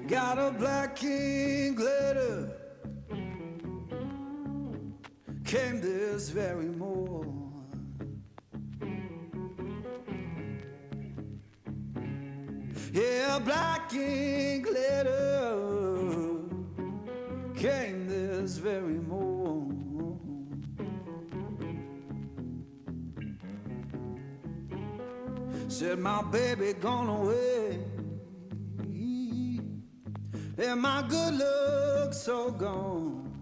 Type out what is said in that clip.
Got a black king glitter, came this very morn. Yeah, black king glitter came this very morn. Said my baby gone away, and my good luck so gone.